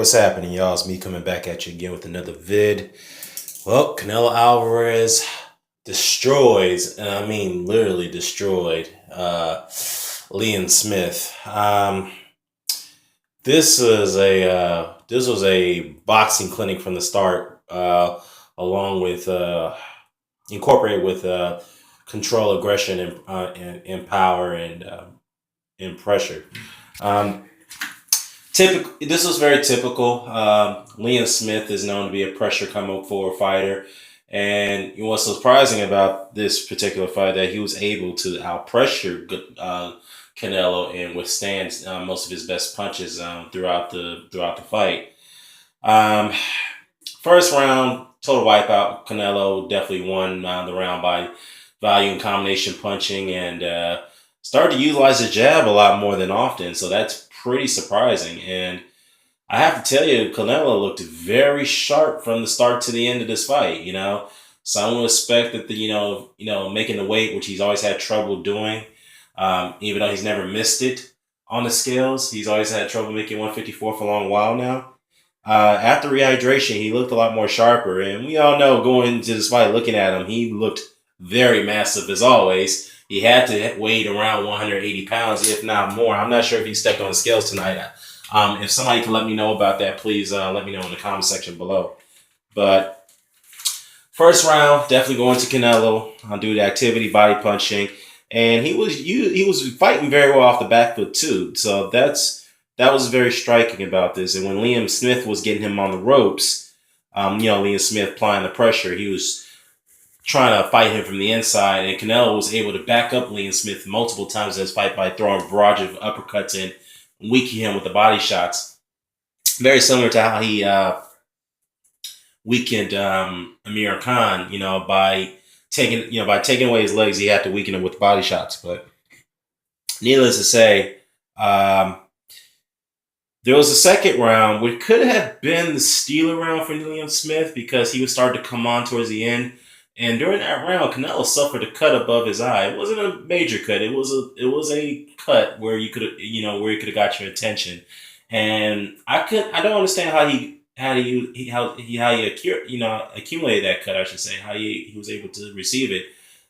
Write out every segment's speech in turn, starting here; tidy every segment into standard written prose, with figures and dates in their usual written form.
what's happening, y'all? It's me coming back at you again with another vid. Well, Canelo Alvarez destroys, and I mean literally destroyed, Liam Smith. This was a boxing clinic from the start, along with incorporated with control, aggression, and power and pressure. Um, This was very typical. Liam Smith is known to be a pressure come up forward fighter, and what's surprising about this particular fight that he was able to out pressure Canelo and withstand most of his best punches throughout the fight. Um, First round total wipeout. Canelo definitely won the round by volume combination punching and started to utilize the jab a lot more than often. So that's pretty surprising. And I have to tell you, Canelo looked very sharp from the start to the end of this fight. Some would expect that making the weight, which he's always had trouble doing, even though he's never missed it on the scales. He's always had trouble making 154 for a long while now. After rehydration, he looked a lot more sharper, and we all know going into this fight, looking at him, he looked very massive as always. He had to weigh around 180 pounds, if not more. I'm not sure if he stepped on the scales tonight. If somebody can let me know about that, please let me know in the comment section below. But first round, definitely going to Canelo due to activity, body punching, and he was fighting very well off the back foot too. So that was very striking about this. And when Liam Smith was getting him on the ropes, Liam Smith applying the pressure, he was trying to fight him from the inside, and Canelo was able to back up Liam Smith multiple times in this fight by throwing a barrage of uppercuts and weakening him with the body shots. Very similar to how he weakened Amir Khan, by taking away his legs, he had to weaken him with body shots. But needless to say, there was a second round, which could have been the stealer round for Liam Smith because he was starting to come on towards the end. And during that round, Canelo suffered a cut above his eye. It wasn't a major cut. It was a cut where you could have got your attention. And I don't understand how he accumulated that cut. I should say how he was able to receive it.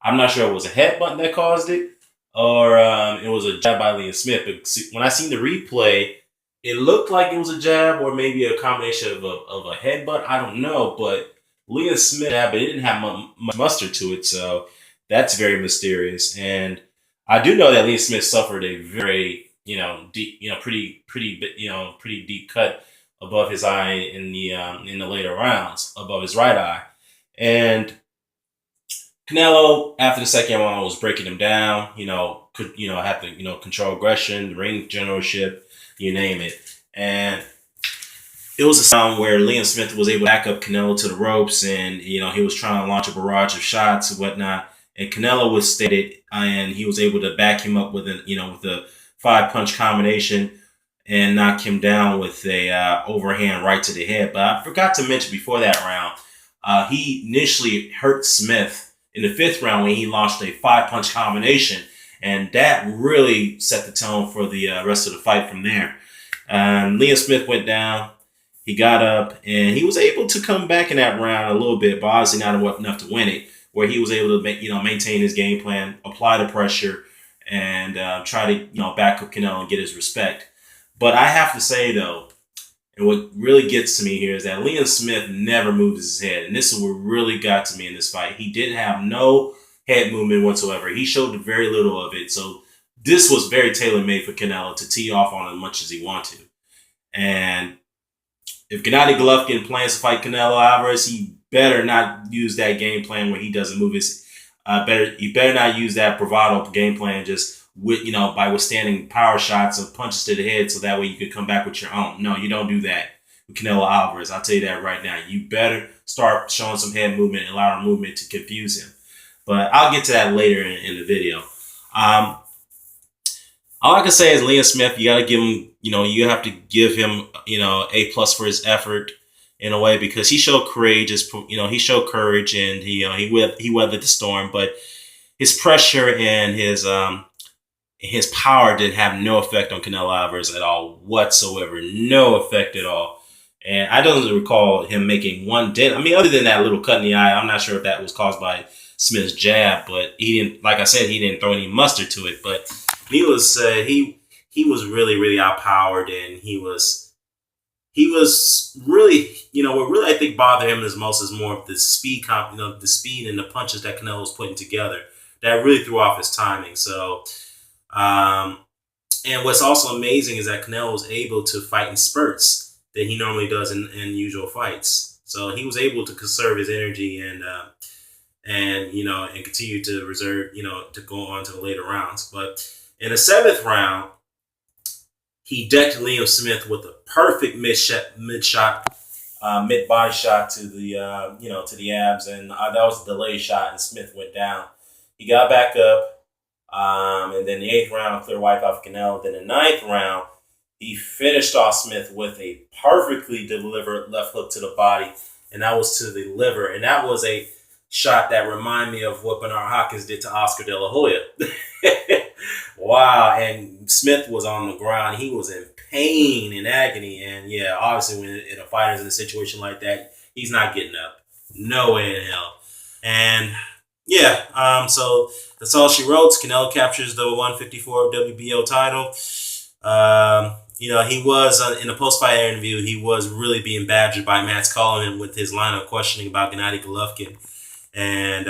I'm not sure it was a headbutt that caused it or it was a jab by Liam Smith. But when I seen the replay, it looked like it was a jab or maybe a combination of a headbutt. I don't know, but Liam Smith, but it didn't have much mustard to it, so that's very mysterious. And I do know that Liam Smith suffered a very, deep, pretty deep cut above his eye in the later rounds, above his right eye. And Canelo, after the second round, was breaking him down. Could have to control aggression, ring generalship, you name it. And it was a round where Liam Smith was able to back up Canelo to the ropes, and he was trying to launch a barrage of shots and whatnot. And Canelo was steady, and he was able to back him up with a 5-punch combination and knock him down with a overhand right to the head. But I forgot to mention before that round, he initially hurt Smith in the 5th round when he launched a 5-punch combination, and that really set the tone for the rest of the fight from there. Liam Smith went down. He got up, and he was able to come back in that round a little bit, but obviously not enough to win it, where he was able to maintain his game plan, apply the pressure, and try to back up Canelo and get his respect. But I have to say, though, and what really gets to me here is that Liam Smith never moved his head, and this is what really got to me in this fight. He didn't have no head movement whatsoever. He showed very little of it, so this was very tailor-made for Canelo to tee off on as much as he wanted to. And if Gennady Golovkin plans to fight Canelo Alvarez, he better not use that game plan where he doesn't move his. He better not use that bravado game plan just by withstanding power shots and punches to the head, so that way you could come back with your own. No, you don't do that with Canelo Alvarez. I'll tell you that right now. You better start showing some head movement and lateral movement to confuse him. But I'll get to that later in the video. All I can say is Liam Smith, you got to give him, you have to give him, A+ for his effort in a way, because he showed courage, he showed courage, and he weathered the storm. But his pressure and his power did have no effect on Canelo Alvarez at all whatsoever. No effect at all. And I don't recall him making one dent. I mean, other than that little cut in the eye, I'm not sure if that was caused by Smith's jab, but he didn't, like I said, he didn't throw any mustard to it. But needless to say, he was really, really outpowered, and he was really, what really I think bothered him as most is more of the speed, the speed and the punches that Canelo was putting together that really threw off his timing. So, and what's also amazing is that Canelo was able to fight in spurts that he normally does in usual fights. So he was able to conserve his energy and continue to reserve, to go on to the later rounds. But in the seventh round, he decked Liam Smith with a perfect mid body shot to the to the abs, and that was a delayed shot, and Smith went down. He got back up, and then the eighth round, clear wipe off Canelo. Then the ninth round, he finished off Smith with a perfectly delivered left hook to the body, and that was to the liver, and that was a shot that reminded me of what Bernard Hopkins did to Oscar De La Hoya. Wow, and Smith was on the ground. He was in pain and agony, and yeah, obviously when a fighter's in a situation like that, he's not getting up. No way in hell. And yeah, so that's all she wrote. Canelo captures the 154 WBO title. He was in a post-fight interview. He was really being badgered by Matt Cullen with his line of questioning about Gennady Golovkin, and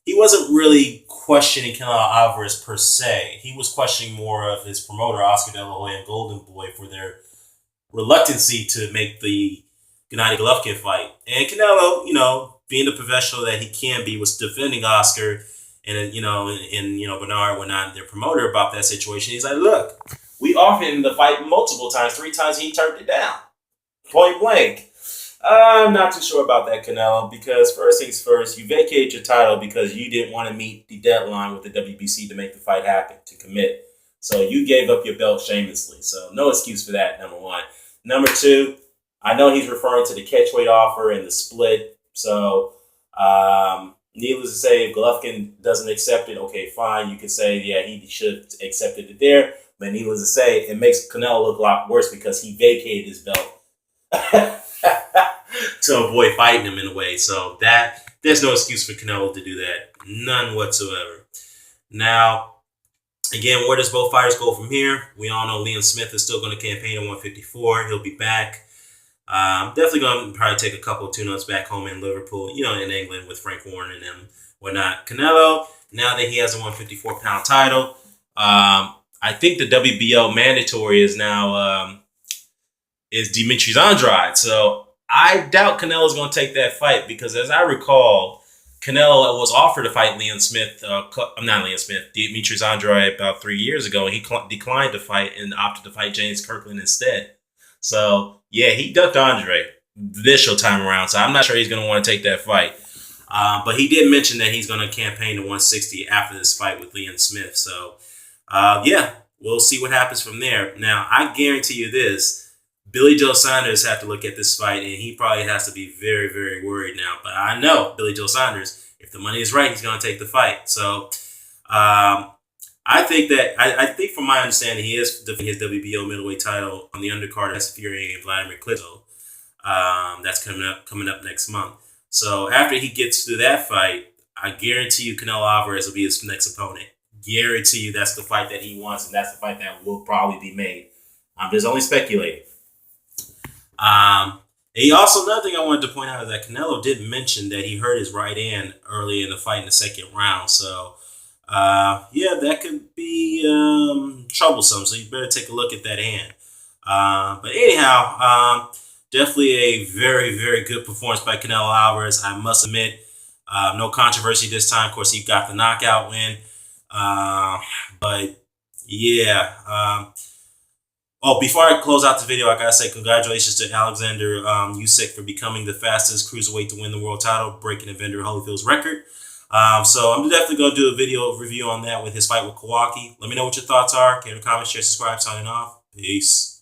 he wasn't really questioning Canelo Alvarez per se. He was questioning more of his promoter Oscar De La Hoya and Golden Boy for their reluctancy to make the Gennady Golovkin fight. And Canelo, being the professional that he can be, was defending Oscar and Bernard, when not their promoter, about that situation. He's like, look, we offered him the fight multiple times, 3 times he turned it down, point blank. I'm not too sure about that, Canelo, because first things first, you vacated your title because you didn't want to meet the deadline with the WBC to make the fight happen, to commit. So you gave up your belt shamelessly. So no excuse for that, number one. Number two, I know he's referring to the catchweight offer and the split. So needless to say, if Golovkin doesn't accept it, okay, fine. You can say, yeah, he should have accepted it there. But needless to say, it makes Canelo look a lot worse because he vacated his belt to avoid fighting him in a way. So there's no excuse for Canelo to do that. None whatsoever. Now, again, where does both fighters go from here? We all know Liam Smith is still going to campaign at 154. He'll be back. Definitely going to probably take a couple of tune-ups back home in Liverpool, in England with Frank Warren and them, whatnot. Canelo, now that he has a 154-pound title, I think the WBO mandatory is now is Demetrius Andrade. So I doubt Canelo's going to take that fight because, as I recall, Canelo was offered to fight Demetrius Andrade about 3 years ago, and he declined to fight and opted to fight James Kirkland instead. So, yeah, he ducked Andre the initial time around, so I'm not sure he's going to want to take that fight. But he did mention that he's going to campaign to 160 after this fight with Liam Smith. So, yeah, we'll see what happens from there. Now, I guarantee you this. Billy Joe Saunders has to look at this fight, and he probably has to be very, very worried now. But I know Billy Joe Saunders, if the money is right, he's going to take the fight. So I think from my understanding, he is defending his WBO middleweight title on the undercard as Fury and Vladimir Klitschko. That's coming up next month. So after he gets through that fight, I guarantee you Canelo Alvarez will be his next opponent. Guarantee you that's the fight that he wants, and that's the fight that will probably be made. I'm just only speculating. And also, another thing I wanted to point out is that Canelo did mention that he hurt his right hand early in the fight in the second round. So, yeah, that could be troublesome. So you better take a look at that hand. But anyhow, definitely a very, very good performance by Canelo Alvarez. I must admit, no controversy this time. Of course, he got the knockout win. But yeah. Before I close out the video, I gotta say congratulations to Alexander Usyk for becoming the fastest cruiserweight to win the world title, breaking Evander Holyfield's record. So I'm definitely gonna do a video review on that with his fight with Kawaki. Let me know what your thoughts are. Get a comment, share, subscribe. Signing off. Peace.